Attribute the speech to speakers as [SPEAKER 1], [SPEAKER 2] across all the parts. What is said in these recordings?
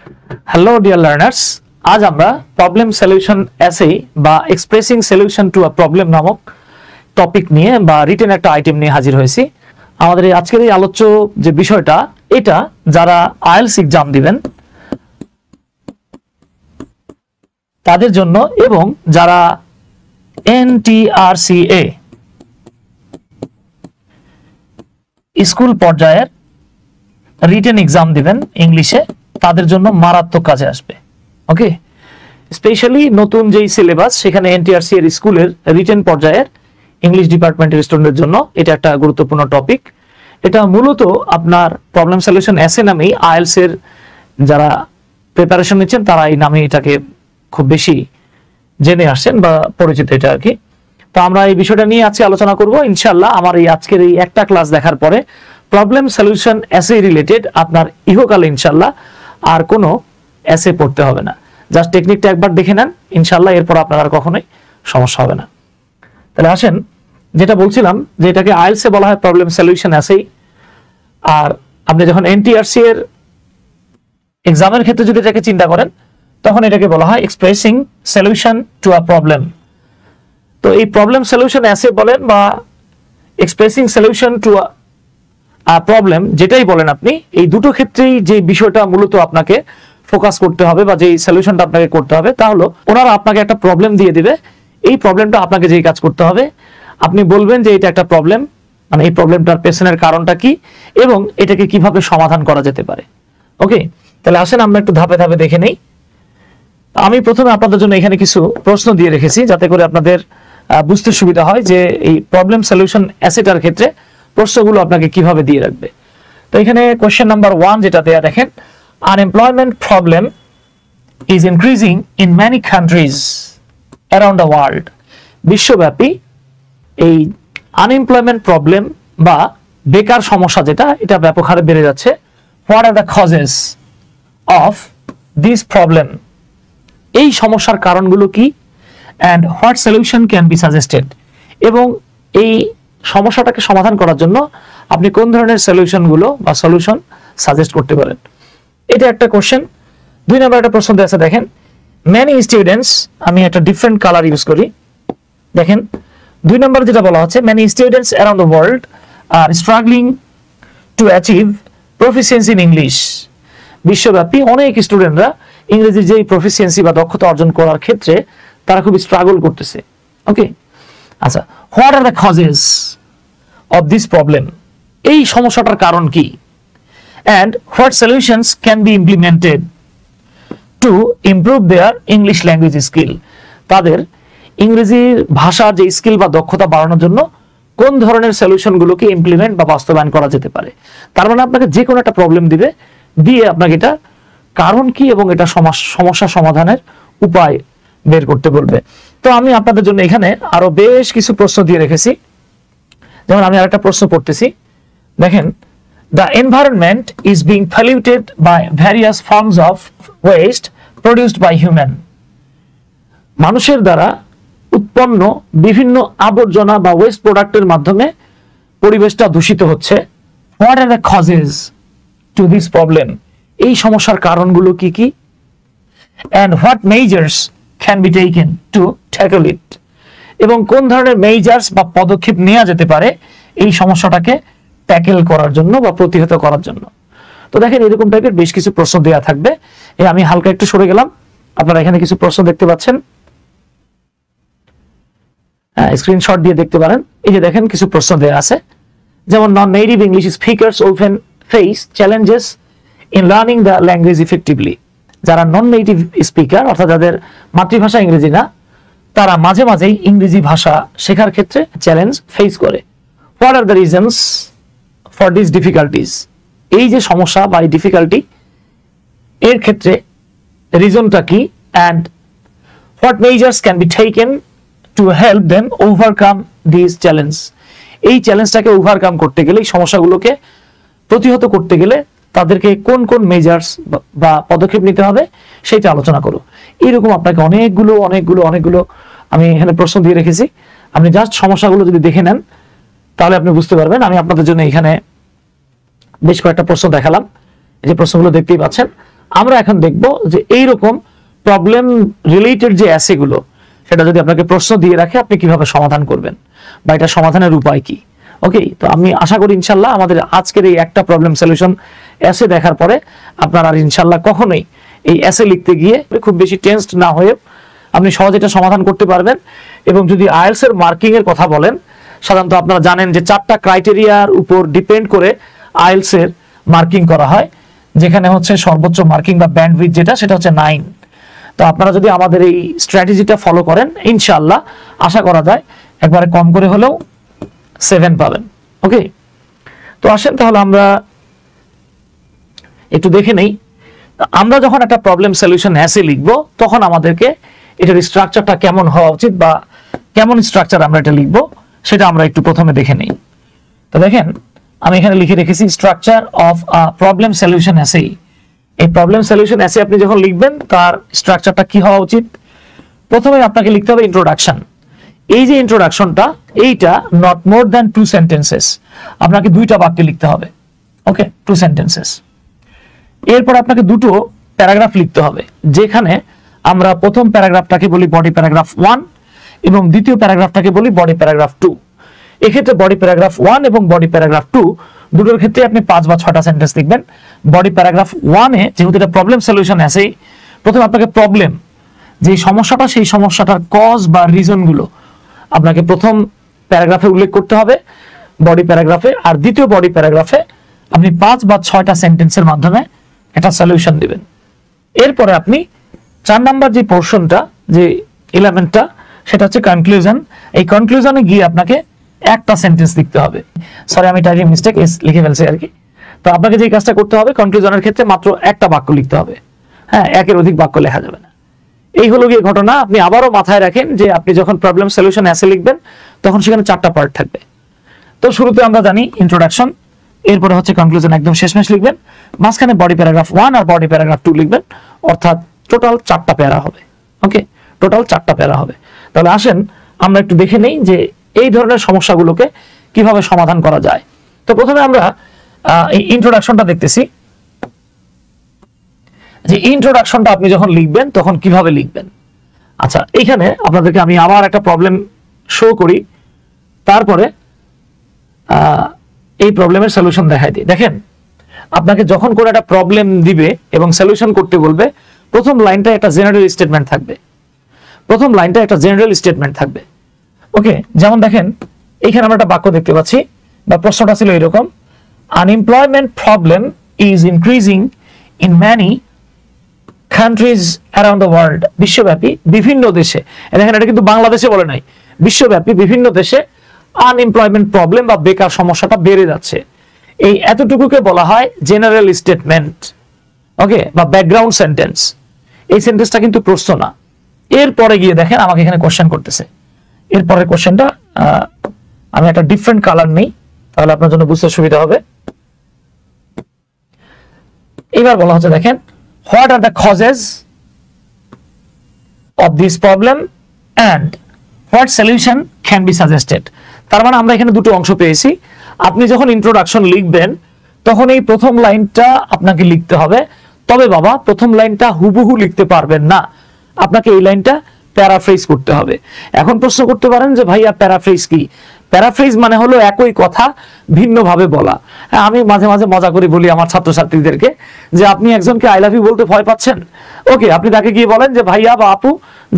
[SPEAKER 1] Hello dear learners, आज আমরা problem solution essay বা expressing solution to a problem নামক টপিক নিয়ে বা রিটেন একটা আইটেম নিয়ে হাজির হয়েছি। আমাদের আজকের এই আলোচ্য যে বিষয়টা এটা যারা আইএলটিএস এক্সাম দিবেন তাদের জন্য এবং যারা এনটিআরসিএ স্কুল পর্যায়ের রিটেন এক্সাম দিবেন ইংলিশে তাদের জন্য মারাত্মক কাজে আসবে। ওকে, স্পেশালি নতুন যেই সিলেবাস সেখানে এনটিআরসি এর স্কুলের রিটেন পর্যায়ের ইংলিশ ডিপার্টমেন্টের স্টুডেন্টদের জন্য এটা একটা গুরুত্বপূর্ণ টপিক। এটা মূলত আপনার প্রবলেম সলিউশন এসে নামেই আইএলটিএস এর যারা প্রিপারেশন নিচ্ছেন তারা এই নামে এটাকে খুব বেশি জেনে আসছেন বা পরিচিত এটা আর কি। তো আমরা এই বিষয়টা নিয়ে আজকে আলোচনা করব ইনশাআল্লাহ। আমার এই আজকের এই একটা ক্লাস দেখার পরে প্রবলেম সলিউশন এসে রিলেটেড আপনার ইহকালে ইনশাআল্লাহ আর কোনো এসে পড়তে হবে না। জাস্ট টেকনিকটা একবার দেখে নেন ইনশাআল্লাহ, এরপর আপনার আর কখনোই সমস্যা হবে না। তাহলে আসেন, যেটা বলছিলাম যে এটাকে আইএলটিএস এ বলা হয় প্রবলেম সলিউশন এসে। আর আপনি যখন এনটিআরসি এর এক্সামের ক্ষেত্রে যদি এটাকে চিন্তা করেন তখন এটাকে বলা হয় expressing solution to a problem. তো এই প্রবলেম সলিউশন এসে বলেন বা expressing solution to a problem যেটাই বলেন আপনি, এই দুটো ক্ষেত্রেই যে বিষয়টা মূলত আপনাকে ফোকাস করতে হবে বা যেই সলিউশনটা আপনাকে করতে হবে তা হলো ওনারা আপনাকে একটা প্রবলেম দিয়ে দিবে। এই প্রবলেমটা আপনাকে যেই কাজ করতে হবে, আপনি বলবেন যে এটা একটা প্রবলেম, মানে এই প্রবলেমটার পেছনের কারণটা কি এবং এটাকে কিভাবে সমাধান করা যেতে পারে। ওকে, তাহলে আসেন আমরা একটু ধাপে ধাপে দেখে নেই। আমি প্রথমে আপনাদের জন্য এখানে কিছু প্রশ্ন দিয়ে রেখেছি যাতে করে আপনাদের বুঝতে সুবিধা হয় যে এই প্রবলেম সলিউশন এসেটার ক্ষেত্রে প্রশ্নগুলো আপনাকে কিভাবে দিয়ে রাখবে। তো এখানে কোশ্চেন নাম্বার 1 যেটা দেয়া দেখেন, unemployment problem is increasing in many countries around the world. বিশ্বব্যাপী এই আনএমপ্লয়মেন্ট প্রবলেম বা বেকার সমস্যা যেটা এটা ব্যাপক হারে বেড়ে যাচ্ছে। What are the causes of this problem? এই সমস্যার কারণগুলো কি? And what solution can be suggested? এবং এই সমস্যাটাকে সমাধান করার জন্য আপনি কোন ধরনের সলিউশনগুলো বা সলিউশন সাজেস্ট করতে পারেন। এটা একটা কোশ্চেন। 2 নম্বর একটা প্রশ্ন আছে দেখেন, মেনি স্টুডেন্টস, আমি একটা ডিফারেন্ট কালার ইউজ করি, দেখেন 2 নম্বর যেটা বলা হচ্ছে, many students around the world R struggling to achieve proficiency in English. বিশ্বব্যাপী অনেক স্টুডেন্টরা ইংরেজির যেই প্রফিসিয়েন্সি বা দক্ষতা অর্জন করার ক্ষেত্রে তারা খুব স্ট্রাগল করতেছে। ওকে, আচ্ছা, what are the causes of this problem? এই সমস্যাটার কারণ কি? And what solutions can be implemented to improve there English language skill? তাদের ইংরেজির ভাষার যে স্কিল বা দক্ষতা বাড়ানোর জন্য কোন ধরনের সলিউশনগুলোকে ইমপ্লিমেন্ট বা বাস্তবায়ন করা যেতে পারে। তার মানে আপনাকে যে কোনো একটা প্রবলেম দিবে, দিয়ে আপনাকে এটা কারণ কি এবং এটা সমস্যা সমাধানের উপায় বের করতে বলবে। তো আমি আপনাদের জন্য এখানে আরো বেশ কিছু প্রশ্ন দিয়ে রেখেছি। যেমন আমি আরেকটা প্রশ্ন পড়তেছি, দেখেন, the environment is being polluted by various forms of waste produced by human. মানুষের দ্বারা উৎপন্ন বিভিন্ন আবর্জনা বা ওয়েস্ট প্রোডাক্টের মাধ্যমে পরিবেশটা দূষিত হচ্ছে। What are the causes to this problem? এই সমস্যার কারণগুলো কি কি? And what measures can be taken to tackle it? এবং কোন ধরনের মেজার্স বা পদক্ষেপ নেওয়া যেতে পারে এই সমস্যাটাকে ট্যাকেল করার জন্য বা প্রতিহত করার জন্য। তো দেখেন এরকম টাইপের বেশ কিছু প্রশ্ন দেওয়া থাকবে। আমি হালকা একটু সরে গেলাম, আপনারা এখানে কিছু প্রশ্ন দেখতে পাচ্ছেন, স্ক্রিনশট দিয়ে দেখতে পারেন। এই যে দেখেন কিছু প্রশ্ন দেওয়া আছে, যেমন non native English speakers often face challenges in learning the language effectively. যারা নন নেটিভ স্পিকার অর্থাৎ যাদের মাতৃভাষা ইংরেজি না, তারা মাঝে মাঝেই ইংরেজি ভাষা শেখার ক্ষেত্রে চ্যালেঞ্জ ফেস করে। What are the reasons for this difficulties? এই যে সমস্যা বা এই ডিফিকাল্টি এর ক্ষেত্রে রিজনটা কি? And what measures can be taken to help them overcome this challenge? এই চ্যালেঞ্জটাকে ওভারকাম করতে গেলে, এই সমস্যাগুলোকে প্রতিহত করতে গেলে তাদেরকে কোন কোন মেজার্স বা পদক্ষেপ নিতে হবে সেটা আলোচনা করো। এরকম আপনাকে অনেকগুলো আমি এখানে প্রশ্ন দিয়ে রেখেছি। আপনি জাস্ট সমস্যাগুলো যদি দেখে নেন তাহলে আপনি বুঝতে পারবেন। আমি আপনাদের জন্য এখানে বেশ কয়েকটা প্রশ্ন দেখালাম, এই যে প্রশ্নগুলো দেখতেই পাচ্ছেন। আমরা এখন দেখব যে এইরকম প্রবলেম রিলেটেড যে অ্যাসেগুলো, সেটা যদি আপনাকে প্রশ্ন দিয়ে রাখে আপনি কিভাবে সমাধান করবেন বা এটা সমাধানের উপায় কি। ওকে, তো আমি আশা করি ইনশাল্লাহ আমাদের আজকের এই একটা প্রবলেম সলিউশন অ্যাসে দেখার পরে আপনারা আর ইনশাল্লাহ কখনোই এই অ্যাসে লিখতে গিয়ে খুব বেশি টেনসড না হয়ে আপনি সহজে এটা সমাধান করতে পারবেন। এবং যদি আইএলটিএস এর মার্কিং এর কথা বলেন, সাধারণত আপনারা জানেন যে 4টা ক্রাইটেরিয়ার উপর ডিপেন্ড করে আইএলটিএস এর মার্কিং করা হয়, যেখানে হচ্ছে সর্বোচ্চ মার্কিং বা ব্যান্ডউইথ যেটা সেটা হচ্ছে 9। তো আপনারা যদি আমাদের এই স্ট্র্যাটেজিটা ফলো করেন ইনশাআল্লাহ আশা করা যায় একবারে কম করে হলেও 7 পাবেন। ওকে, তো আসেন তাহলে আমরা একটু দেখে নেই। আমরা যখন একটা প্রবলেম সলিউশন অ্যাসে লিখবো তখন আমাদেরকে এটার স্ট্রাকচারটা কেমন হওয়া উচিত বা কেমন স্ট্রাকচার আমরা এটা লিখবো সেটা আমরা একটু প্রথমে দেখে নেই। তো দেখেন আমি এখানে লিখে রেখেছি structure of a problem solution as. এই প্রবলেম সলিউশন অ্যাসে আপনি যখন লিখবেন তার স্ট্রাকচারটা কি হওয়া উচিত? প্রথমে আপনাকে লিখতে হবে ইন্ট্রোডাকশন। এই যে ইন্ট্রোডাকশনটা এইটা নট মোর দ্যান 2 সেন্টেন্সেস, আপনাকে 2টা বাক্য লিখতে হবে। ওকে, 2 সেন্টেন্সেস। এরপর আপনাকে 2টো প্যারাগ্রাফ লিখতে হবে, যেখানে আমরা প্রথম প্যারাগ্রাফটাকে বলি বডি প্যারাগ্রাফ 1 এবং দ্বিতীয় প্যারাগ্রাফটাকে বলি বডি প্যারাগ্রাফ 2। এক্ষেত্রে বডি প্যারাগ্রাফ 1 এবং বডি প্যারাগ্রাফ 2 দুটোর ক্ষেত্রে আপনি 5 বা 6টা সেন্টেন্স লিখবেন। বডি প্যারাগ্রাফ 1 এ যেহেতু এটা প্রবলেম সলিউশন অ্যাসেই, প্রথমে আপনাকে প্রবলেম যে সমস্যাটা সেই সমস্যাটার কজ বা রিজন গুলো আপনাকে প্রথম প্যারাগ্রাফে উল্লেখ করতে হবে বডি প্যারাগ্রাফে, আর দ্বিতীয় বডি প্যারাগ্রাফে আপনি 5 বা 6টা সেন্টেন্সের মাধ্যমে একটা সলিউশন দিবেন। এরপরে আপনি 4 নাম্বার যে পোর্শনটা, যে এলিমেন্টটা, সেটা হচ্ছে কনক্লুশন। এই কনক্লুশনে গিয়ে আপনাকে একটা সেন্টেন্স লিখতে হবে। সরি, আমি টাইপিং মিস্টেক লিখে ফেলছি আর কি। তো আপনাকে যে কাজটা করতে হবে কনক্লুশনের ক্ষেত্রে মাত্র একটা বাক্য লিখতে হবে। হ্যাঁ, একের অধিক বাক্য লেখা যাবে না। এই হলো গিয়ে ঘটনা। আপনি আবারও মাথায় রাখেন যে আপনি যখন প্রবলেম সলিউশন অ্যাসে লিখবেন তখন সেখানে 4টা পার্ট থাকবে। তো শুরুতে আমরা জানি ইন্ট্রোডাকশন, এরপরে হচ্ছে কনক্লুশন একদম শেষমেশ লিখবেন, মাঝখানে বডি প্যারাগ্রাফ 1 আর বডি প্যারাগ্রাফ 2 লিখবেন, অর্থাৎ টোটাল 4টা প্যারা হবে। ওকে, টোটাল 4টা প্যারা হবে। তাহলে আসেন আমরা একটু দেখে নেই যে এই ধরনের সমস্যাগুলোকে কিভাবে সমাধান করা যায়। তো প্রথমে আমরা এই ইন্ট্রোডাকশনটা দেখতেছি, যে ইন্ট্রোডাকশনটা আপনি যখন লিখবেন তখন কিভাবে লিখবেন। আচ্ছা, এইখানে আপনাদেরকে আমি আবার একটা প্রবলেম শো করি, তারপরে এই প্রবলেমের সলিউশন দেখাই দিই। দেখেন, আপনাকে যখন কোনো একটা প্রবলেম দিবে এবং সলিউশন করতে বলবে, প্রথম লাইনটা একটা জেনারেল স্টেটমেন্ট থাকবে। প্রথম লাইনটা একটা জেনারেল স্টেটমেন্ট থাকবে। ওকে, যেমন দেখেন এখানে আমরা একটা বাক্য দেখতে পাচ্ছি বা প্রশ্নটা ছিল এরকম, unemployment problem is increasing in many countries around the world. বিশ্বব্যাপী বিভিন্ন দেশে, দেখেন এটা কিন্তু বাংলাদেশে বলে নাই, বিশ্বব্যাপী বিভিন্ন দেশে আনএমপ্লয়মেন্ট প্রবলেম বা বেকার সমস্যাটা বেড়ে যাচ্ছে। এই এতটুকুকে বলা হয় জেনারেল স্টেটমেন্ট। ওকে, বা ব্যাকগ্রাউন্ড সেন্টেন্স। এই সেন্টেন্সটা কিন্তু প্রশ্ন না। এরপরে গিয়ে দেখেন আমাকে এখানে কোশ্চেন করতেছে। এরপরের কোশ্চেনটা আমি একটা ডিফারেন্ট কালার নেই, তাহলে আপনার জন্য বুঝতে সুবিধা হবে। এবার বলা হচ্ছে দেখেন, what are the causes of this problem and what solution can be suggested. তার মানে আমরা এখানে দুটো অংশ পেয়েছি। আপনি যখন ইন্ট্রোডাকশন লিখবেন তখন এই প্রথম লাইনটা আপনাকে লিখতে হবে, তবে বাবা প্রথম লাইনটা হুবহু লিখতে পারবেন না, আপনাকে এই লাইনটা প্যারাফ্রেজ করতে হবে। এখন প্রশ্ন করতে পারেন যে ভাইয়া প্যারাফ্রেজ কি? প্যারাফ্রেজ মানে হলো একই কথা ভিন্নভাবে বলা। আমি মাঝে মাঝে মজা করে বলি আমার ছাত্রছাত্রীদেরকে যে আপনি একজনকে আই লাভ ইউ বলতে ভয় পাচ্ছেন, ওকে, আপনি তাকে গিয়ে বলেন যে ভাইয়া বা আপু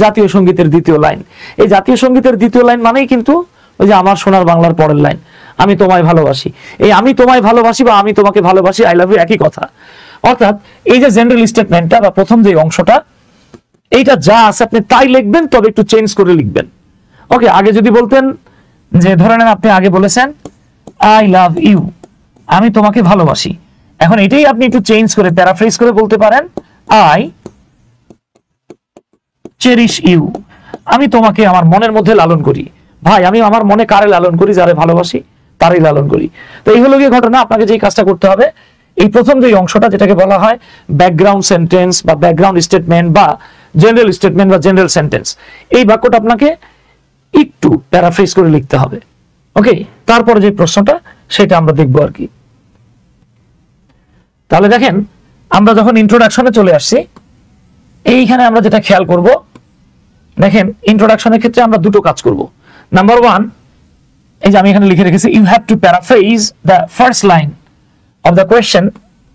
[SPEAKER 1] জাতীয় সঙ্গীতের দ্বিতীয় লাইন। এই জাতীয় সঙ্গীতের দ্বিতীয় লাইন মানেই কিন্তু ওই যে আমার সোনার বাংলার পরের লাইন, আমি তোমায় ভালোবাসি। এই আমি তোমায় ভালোবাসি বা আমি তোমাকে ভালোবাসি, আই লাভ ইউ একই কথা। অর্থাৎ এই যে জেনারেল স্টেটমেন্টটা বা প্রথম যে অংশটা, এইটা যা আছে আপনি তাই লিখবেন, তবে একটু চেঞ্জ করে লিখবেন। ওকে, আগে যদি বলতেন যে ধরে নেন আপনি আগে বলেছেন আই লাভ ইউ, আমি তোমাকে ভালোবাসি, এখন এটাই আপনি একটু চেঞ্জ করে প্যারাফ্রেজ করে বলতে পারেন আই চেরিশ ইউ, আমি তোমাকে আমার মনের মধ্যে লালন করি। ভাই আমি আমার মনে কারে লালন করি? যারে ভালোবাসি তারই লালন করি। তো এই হলো গিয়ে ঘটনা। আপনাকে যে কাজটা করতে হবে, এই প্রথম যে অংশটা যেটাকে বলা হয় ব্যাকগ্রাউন্ড সেন্টেন্স বা ব্যাকগ্রাউন্ড স্টেটমেন্ট বা জেনারেল স্টেটমেন্ট বা জেনারেল সেন্টেন্স, এই বাক্যটা আপনাকে একটু প্যারাফ্রেজ করে লিখতে হবে। ওকে, তারপরে যে প্রশ্নটা সেটা আমরা দেখবো আর কি। তাহলে দেখেন আমরা যখন ইন্ট্রোডাকশনে চলে আসছি, এইখানে আমরা যেটা খেয়াল করব, দেখেন ইন্ট্রোডাকশনের ক্ষেত্রে আমরা দুটো কাজ করব। নাম্বার 1, এই যে আমি এখানে লিখে রেখেছি, you have to paraphrase the first line of the question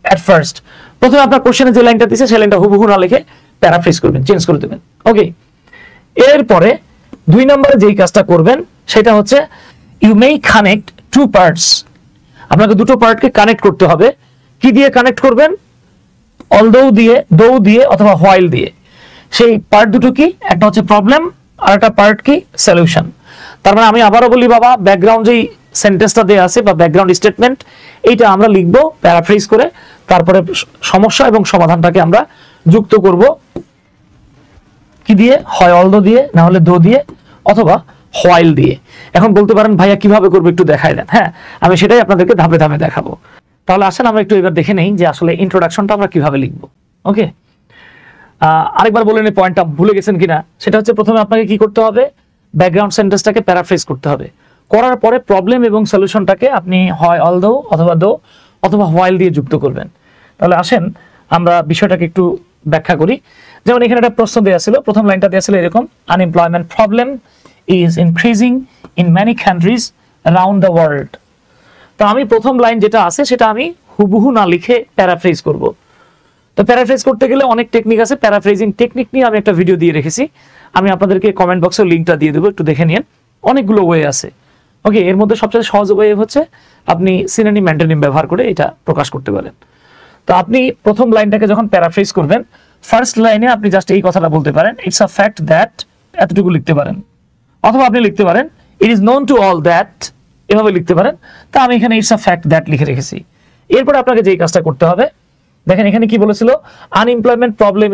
[SPEAKER 1] at first. প্রথমে আপনার কোশ্চেনে যে লাইনটা দিয়েছে সেই লাইনটা হুবহু না লিখে প্যারাফ্রেজ করবেন, চেঞ্জ করে দেবেন। ওকে, এরপরে 2 নম্বরে যেই কাজটা করবেন সেটা হচ্ছে ইউ মে কানেক্ট 2 পার্টস। আপনাকে দুটো পার্টকে কানেক্ট করতে হবে। কি দিয়ে কানেক্ট করবেন? অলদো দিয়ে, দো দিয়ে অথবা হোয়াইল দিয়ে। সেই পার্ট দুটো কি? একটা হচ্ছে প্রবলেম আর একটা পার্ট কি? সলিউশন। তার মানে আমি আবারও বলি বাবা, ব্যাকগ্রাউন্ড যেই সেন্টেন্সটা দেওয়া আছে বা ব্যাকগ্রাউন্ড স্টেটমেন্ট, এইটা আমরা লিখবো প্যারাফ্রেজ করে, তারপরে সমস্যা এবং সমাধানটাকে আমরা যুক্ত করব কি দিয়ে? হয় অলদো দিয়ে, না হলে দো দিয়ে অথবা হোয়াইল দিয়ে। এখন বলতে পারেন ভাইয়া কিভাবে করবো একটু দেখাই দেন। হ্যাঁ, আমি সেটাই আপনাদেরকে ধাপে ধাপে দেখাবো। তাহলে আসেন আমরা একটু এবার দেখে নেই যে আসলে ইন্ট্রোডাকশনটা আমরা কিভাবে লিখবো। ওকে, আরেকবার বলে নিই, পয়েন্টটা ভুলে গেছেন কিনা। সেটা হচ্ছে প্রথমে আপনাকে কি করতে হবে? ব্যাকগ্রাউন্ড সেন্টেন্সটাকে প্যারাফ্রেজ করতে হবে। করার পরে প্রবলেম এবং সলিউশনটাকে আপনি হয় অলদো অথবা দো অথবা হোয়াইল দিয়ে যুক্ত করবেন। তাহলে আসেন আমরা বিষয়টাকে একটু ব্যাখ্যা করি। যেমন এখানে একটা প্রশ্ন দেওয়া ছিল, প্রথম লাইনটা দেওয়া ছিল এরকম, unemployment problem is increasing in many countries around the world. তো আমি প্রথম লাইন যেটা আছে সেটা আমি হুবহু না লিখে প্যারাফ্রেজ করব। তো প্যারাফ্রেজ করতে গেলে অনেক টেকনিক আছে, প্যারাফ্রেজিং টেকনিক নিয়ে আমি একটা ভিডিও দিয়ে রেখেছি, আমি আপনাদেরকে কমেন্ট বক্সে লিঙ্কটা দিয়ে দেবো, একটু দেখে নিন। অনেকগুলো ওয়ে আছে। ওকে, এর মধ্যে সবচেয়ে সহজ ওয়ে হচ্ছে আপনি সিনোনিম অ্যান্টোনিম ব্যবহার করে এটা প্রকাশ করতে পারেন। তো আপনি প্রথম লাইনটাকে যখন প্যারাফ্রেজ করবেন, ফার্স্ট লাইনে আপনি জাস্ট এই কথাটা বলতে পারেন, ইটস আ ফ্যাক্ট দ্যাট, এতটুকু লিখতে পারেন। অথবা আপনি লিখতে পারেন it is known to all that, এভাবে লিখতে পারেন। তা আমি এখানে ইটস আ ফ্যাক্ট দ্যাট লিখে রেখেছি। এরপরে আপনাকে যেই কাজটা করতে হবে, দেখেন এখানে কি বলেছিল, unemployment problem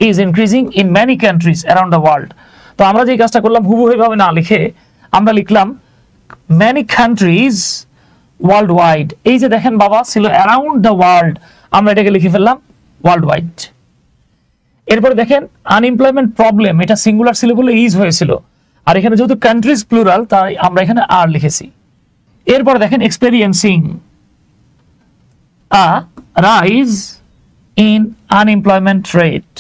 [SPEAKER 1] is increasing in many countries around the world. তো আমরা যেই কাজটা করলাম, হুবহু এভাবে না লিখে আমরা লিখলাম মেনি কান্ট্রিজ ওয়ার্ল্ড ওয়াইড। এই যে দেখেন বাবা ছিল অ্যারাউন্ড দ্য ওয়ার্ল্ড, আমরা এটাকে লিখে ফেললাম ওয়ার্ল্ড ওয়াইড। এরপরে দেখেন আনএমপ্লয়মেন্ট প্রবলেম, এটা সিঙ্গুলার ছিল বলে ইজ হয়েছিল, আর এখানে যেহেতু কান্ট্রিজ প্লুরাল তাই আমরা এখানে আর লিখেছি। এরপরে দেখেন experiencing a rise in unemployment rate.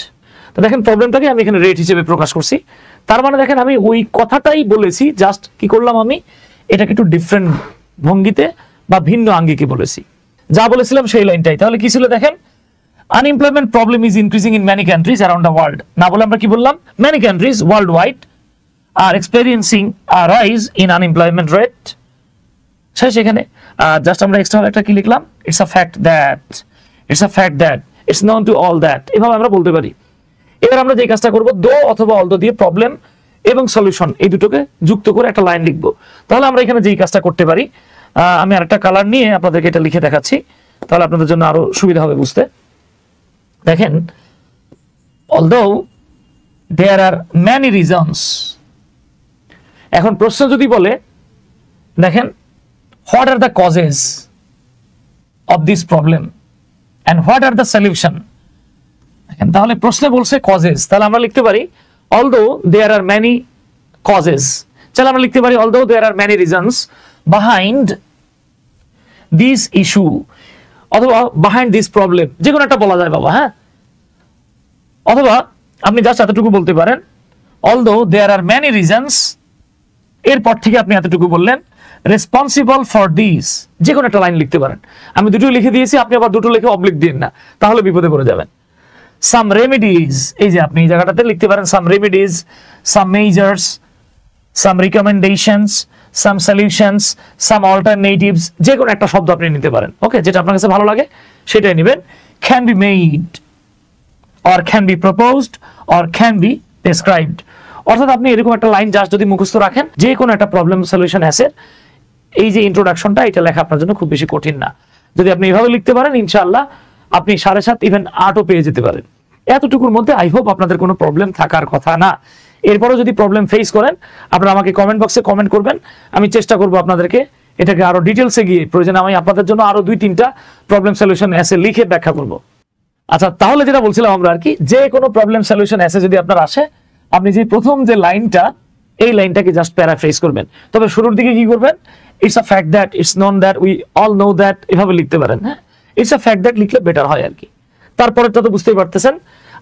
[SPEAKER 1] তো দেখেন প্রবলেমটাকে আমি এখানে রেট হিসেবে প্রকাশ করছি। তার মানে দেখেন আমি ওই কথাটাই বলেছি, জাস্ট কি করলাম, আমি এটাকে একটু ডিফারেন্ট ভঙ্গিতে বা ভিন্ন আঙ্গিকে বলেছি, যা বলেছিলাম সেই লাইনটাই। তাহলে কি ছিল দেখেন, unemployment problem is increasing in many countries around the world, না বলে আমরা কি বললাম, many countries world wide are experiencing a rise in unemployment rate. সেখানে জাস্ট আমরা এক্সট্রা একটা কি লিখলাম, it's a fact that, it's a fact that, it's known to all that, এভাবে আমরা বলতে পারি। এবার আমরা যে কাজটা করব, দো অথবা অলদো দিয়ে প্রবলেম এবং সলিউশন এই দুটোকে যুক্ত করে একটা লাইন লিখবো। তাহলে আমরা এখানে যেই কাজটা করতে পারি, আমি আরেকটা কালার নিয়ে আপনাদেরকে এটা লিখে দেখাচ্ছি, তাহলে আপনাদের জন্য আরো সুবিধা হবে বুঝতে। দেখেন, although there are many reasons, এখন প্রশ্ন যদি বলে দেখেন what are the causes of this problem and what are the solution, দেখেন তাহলে প্রশ্নে বলছে causes, তাহলে আমরা লিখতে পারি although there are many causes, চল আমরা লিখতে পারি although there are many reasons behind this issue অথবা behind this problem, যে কোনো একটা বলা যায় বাবা। হ্যাঁ, অথবা আপনি জাস্ট এতটুকু বলতে পারেন although there are many reasons, এরপর থেকে আপনি এতটুকু বললেন রেসপন্সিবল ফর দিস, যে কোনো একটা লাইন লিখতে পারেন। আমি দুটো লিখে দিয়েছি, আপনি আবার দুটো লিখে অবলিক দিন না, তাহলে বিপদে পড়ে যাবেন। সাম রেমেডিজ, এই যে আপনি এই জায়গাটাতে লিখতে পারেন সাম রেমেডিজ, সাম মেজার্স, সাম রিকমেন্ডেশনস, সাম সলিউশনস, সাম অল্টারনেটিভস, যে কোনো একটা শব্দ আপনি নিতে পারেন। ওকে, যেটা আপনার কাছে ভালো লাগে সেটাই নেবেন। Can be made or can be proposed or can be prescribed, অর্থাৎ আপনি এরকম একটা লাইন জাস্ট যদি মুখস্থ রাখেন, যে কোনো একটা প্রবলেম সলিউশন অ্যাসের এই যে ইন্ট্রোডাকশনটা, এটা লেখা আপনার জন্য খুব বেশি কঠিন না। যদি আপনি এভাবে লিখতে পারেন, ইনশাআল্লাহ আপনি 7.5 ইভেন 8ও পেয়ে যেতে পারেন। এতটুকুর মধ্যে আই হোপ আপনাদের কোনো প্রবলেম থাকার কথা না। এরপরও যদি প্রবলেম ফেস করেন, আপনারা আমাকে কমেন্ট বক্সে কমেন্ট করবেন, আমি চেষ্টা করব আপনাদেরকে এটাকে আরো ডিটেলসে গিয়ে প্রয়োজনে আমি আপনাদের জন্য আরো 2-3টা প্রবলেম সলিউশন অ্যাসে লিখে ব্যাখ্যা করব। আচ্ছা, তাহলে যেটা বলছিলাম আমরা আর কি, যে কোনো প্রবলেম সলিউশন এসে যদি আপনার আসে, আপনি যে প্রথম যে লাইনটা, এই লাইনটাকে জাস্ট প্যারাফ্রেজ করবেন। তবে শুরুর দিকে কি করবেন, it's a fact that, it's known that, we all know that, এভাবে লিখতে পারেন। হ্যাঁ, ইটস আ ফ্যাক্ট দ্যাট লিখলে বেটার হয় আর কি। তারপরেরটা তো বুঝতেই পারতেছেন,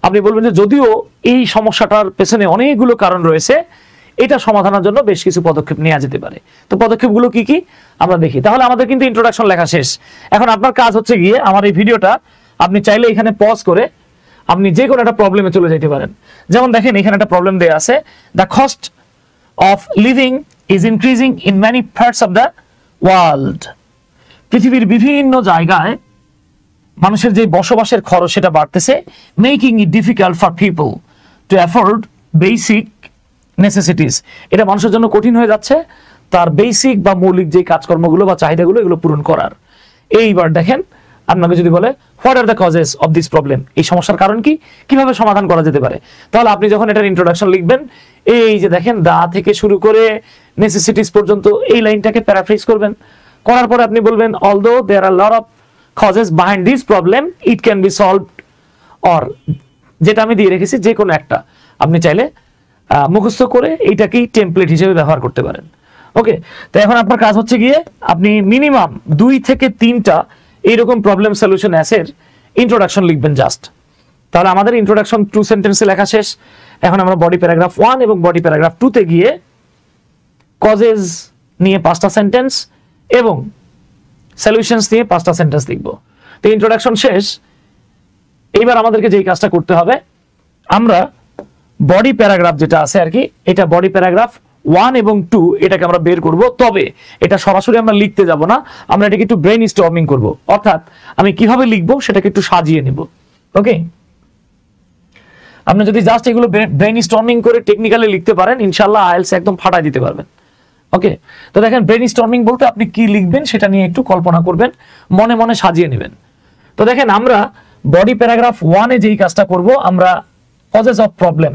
[SPEAKER 1] আপনি বলবেন যে যদিও এই সমস্যাটার পেছনে অনেকগুলো কারণ রয়েছে, এটা সমাধানের জন্য বেশ কিছু পদক্ষেপ নেওয়া যেতে পারে। তো পদক্ষেপগুলো কি কি আমরা দেখি। তাহলে আমাদের কিন্তু ইন্ট্রোডাকশন লেখা শেষ। এখন আপনার কাজ হচ্ছে গিয়ে আমার এই ভিডিওটা আপনি চাইলে এখানে পজ করে আপনি যে কোনো একটা প্রবলেমে চলে যেতে পারেন। যেমন দেখেন এখানে একটা প্রবলেম দেয়া আছে, the cost of living is increasing in many parts of the world. পৃথিবীর বিভিন্ন জায়গায় মানুষের যে বসবাসের খরচ সেটা বাড়তেছে, making it difficult for people to afford basic necessities. এটা মানুষের জন্য কঠিন হয়ে যাচ্ছে তার বেসিক বা মৌলিক যে কাজকর্মগুলো বা চাহিদাগুলো এগুলো পূরণ করার। এইবার দেখেন আপনাকে যদি বলে what are the causes of this problem, এই সমস্যার কারণ কি, কিভাবে সমাধান করা যেতে পারে, তাহলে আপনি যখন এটার ইন্ট্রোডাকশন লিখবেন, এই যে দেখেন দা থেকে শুরু করে নেসেসিটিস পর্যন্ত এই লাইনটাকে প্যারাফ্রেজ করবেন। করার পরে আপনি বলবেন although there are lot of causes behind this problem it can be solved, or যেটা আমি দিয়ে রেখেছি যে কোনো একটা আপনি চাইলে মুখস্থ করে এইটাকেই টেমপ্লেট হিসেবে ব্যবহার করতে পারেন। ওকে, তো এখন আপনার কাজ হচ্ছে গিয়ে আপনি মিনিমাম 2 থেকে 3টা এইরকম প্রবলেম সলিউশন অ্যাসের ইন্ট্রোডাকশন লিখবেন জাস্ট। তাহলে আমাদের ইন্ট্রোডাকশন 2 সেন্টেন্সে লেখা শেষ। এখন আমরা বডি প্যারাগ্রাফ 1 এবং বডি প্যারাগ্রাফ 2 তে গিয়ে কজেস নিয়ে 5টা সেন্টেন্স এবং সলিউশনস নিয়ে 5টা সেন্টেন্স লিখব। তো ইন্ট্রোডাকশন শেষ। এইবার আমাদেরকে যেই কাজটা করতে হবে, আমরা বডি প্যারাগ্রাফ যেটা আছে আর কি, এটা বডি প্যারাগ্রাফ 1 এবং 2 এটাকে আমরা বের করব। তবে এটা সরাসরি আমরা লিখতে যাব না, আমরা এটাকে একটু ব্রেইন স্টর্মিং করব, অর্থাৎ আমি কিভাবে লিখব সেটাকে একটু সাজিয়ে নেব। ওকে, আপনি যদি জাস্ট এগুলো ব্রেইন স্টর্মিং করে টেকনিক্যালি লিখতে পারেন, ইনশাআল্লাহ আইএলস একদম ফাটাই দিতে পারবেন। ওকে, তো দেখেন ব্রেইন স্টর্মিং বলতে আপনি কি লিখবেন সেটা নিয়ে একটু কল্পনা করবেন, মনে মনে সাজিয়ে নেবেন। তো দেখেন আমরা বডি প্যারাগ্রাফ 1 এ যেই কাজটা করব, আমরা কজেস অফ প্রবলেম